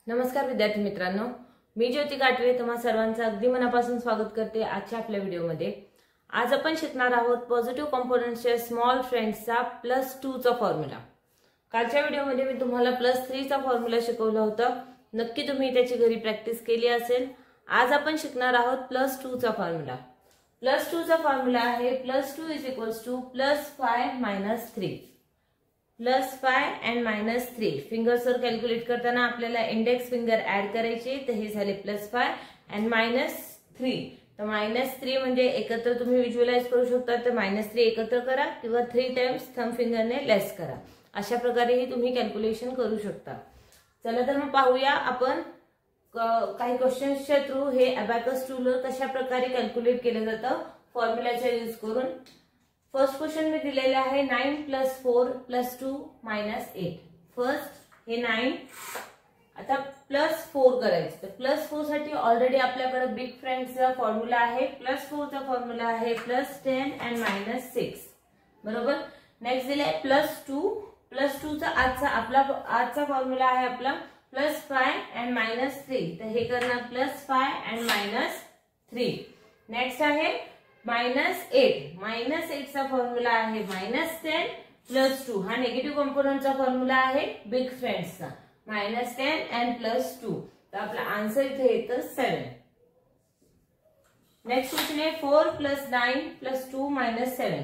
नमस्कार विद्यार्थी मित्रांनो, मी ज्योती काटवे तुम्हा सर्वांचं अगदी मनापासून स्वागत करते आजच्या आपल्या व्हिडिओमध्ये। आज आपण शिकणार आहोत पॉझिटिव्ह कंपोनेंट्सच्या स्मॉल फ्रेंड्सचा +2 चा फॉर्म्युला। कालच्या व्हिडिओमध्ये मी तुम्हाला +3 चा फॉर्म्युला शिकवला होता, नक्की तुम्ही त्याची घरी प्रॅक्टिस केली असेल। आज आपण शिकणार आहोत +2 चा फॉर्म्युला। +2 चा फॉर्म्युला आहे +2 +5 - 3 +5 and -3 फिंगर्सवर कॅल्क्युलेट करताना आपल्याला इंडेक्स फिंगर ऍड करायचे, तर हे झाले +5 and -3। तर -3 म्हणजे एकत्र तुम्ही व्हिज्युअलाइज करू शकता, तर -3 एकत्र करा किंवा 3 टाइम्स थंब फिंगरने लेस करा, अशा प्रकारेही तुम्ही कॅल्क्युलेशन करू शकता। चला तर मग पाहूया आपण काही क्वेश्चन्सच्या थ्रू हे अबॅकस टूलवर कशा प्रकारे कॅल्क्युलेट केलं जातं फॉर्म्युलाचा यूज करून। फर्स्ट क्वेश्चन में दिलेला आहे 9 + 4 + 2 - 8। फर्स्ट हे 9 आता +4 करायचं, तर +4 साठी ऑलरेडी आपल्याकडे बिग फ्रेंड्सचा फॉर्म्युला आहे। +4 चा फॉर्म्युला आहे +10 and -6 बरोबर। नेक्स्ट दिले +2 चा आजचा फॉर्म्युला आहे आपला +5 and -3, तर हे करणार +5 and -3। नेक्स्ट आहे -8 चा फॉर्म्युला आहे -10 + 2, हा निगेटिव्ह कंपोनेंटचा फॉर्म्युला आहे बिग फ्रेंड्सचा -10 and +2, तर आपला आन्सर इथे येतं 7। नेक्स्ट क्वेश्चन आहे 4 + 9 + 2 - 7।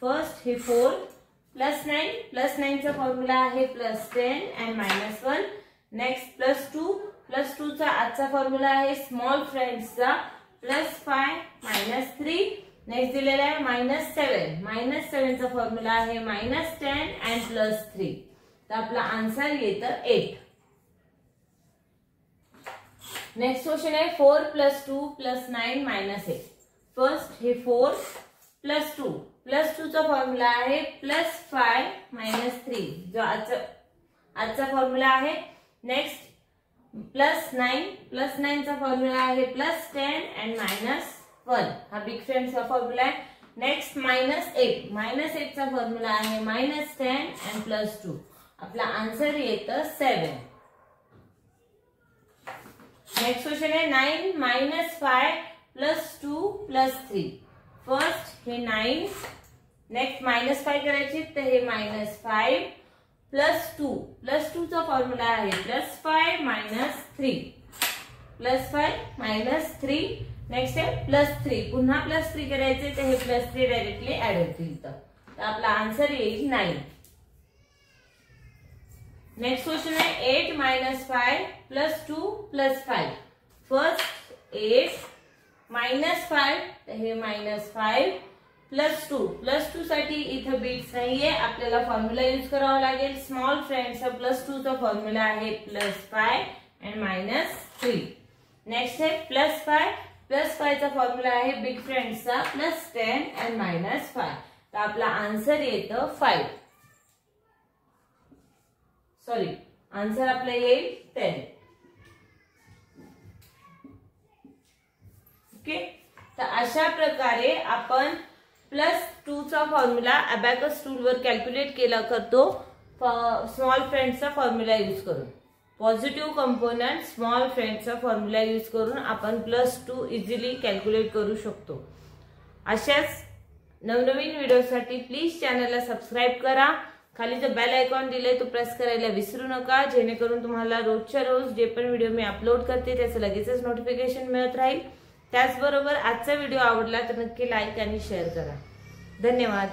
फर्स्ट हे 4 + 9 चा फॉर्म्युला आहे +10 and -1। नेक्स्ट +2 चा आजचा फॉर्म्युला आहे स्मॉल फ्रेंड्सचा +5 - 3। नेक्स्ट दिलेला आहे -7 चा फॉर्म्युला आहे -10 and +3, तर आपला आन्सर येतं 8। नेक्स्ट क्वेश्चन आहे 4 + 2 + 9 - 8। फर्स्ट हे 4 + 2 चा फॉर्म्युला आहे +5 - 3, जो आजचा फॉर्म्युला आहे। नेक्स्ट +9 चा फॉर्म्युला आहे +10 and -1, हा बिग फ्रेंड्सचा फॉर्म्युला आहे। नेक्स्ट -8 चा फॉर्म्युला आहे -10 and +2, आपला आन्सर येतं 7। नेक्स्ट क्वेश्चन आहे 9 - 5 + 2 + 3। फर्स्ट हे 9, नेक्स्ट -5 करायची, तर हे -5 + 2 चा फॉर्म्युला आहे +5 - 3 +5 - 3। नेक्स्ट आहे +3, पुन्हा +3 करायचे, तर हे +3 डायरेक्टली ऍड होतील, तर आपला आन्सर येईल 9। नेक्स्ट क्वेश्चन आहे 8 - 5 + 2 + 5। फर्स्ट 8 -5, तर हे -5 +2 साठी इथं बीट्स नाहीये, आपल्याला फॉर्म्युला यूज करावा लागेल। स्मॉल फ्रेंड्सचा +2 चा फॉर्म्युला आहे +5 and -3। नेक्स्ट आहे +5 चा फॉर्म्युला आहे बिग फ्रेंड्सचा +10 and -5, तर आपला आन्सर येतं 5। सॉरी, आन्सर आपला येईल 10। ओके, तर अशा प्रकारे आपण +2 चा फॉर्म्युला अबॅकस टूलवर कॅल्क्युलेट केला करतो स्मॉल फ्रेंड्सचा फॉर्म्युला यूज करून। पॉझिटिव्ह कंपोनेंट स्मॉल फ्रेंड्सचा फॉर्म्युला यूज करून आपण +2 इझिली कॅल्क्युलेट करू शकतो। अशाच नवनवीन व्हिडिओसाठी प्लीज चॅनलला सबस्क्राईब करा। खाली जो बेल आयकॉन दिलाय तो प्रेस करायला विसरू नका, जेणेकरून तुम्हाला रोजच्या रोज जे पण व्हिडिओ मी अपलोड करते त्याचं लगेचच नोटिफिकेशन मिळत राहील। त्याचबरोबर आजचा व्हिडिओ आवडला तर नक्की लाईक आणि शेअर करा। धन्यवाद।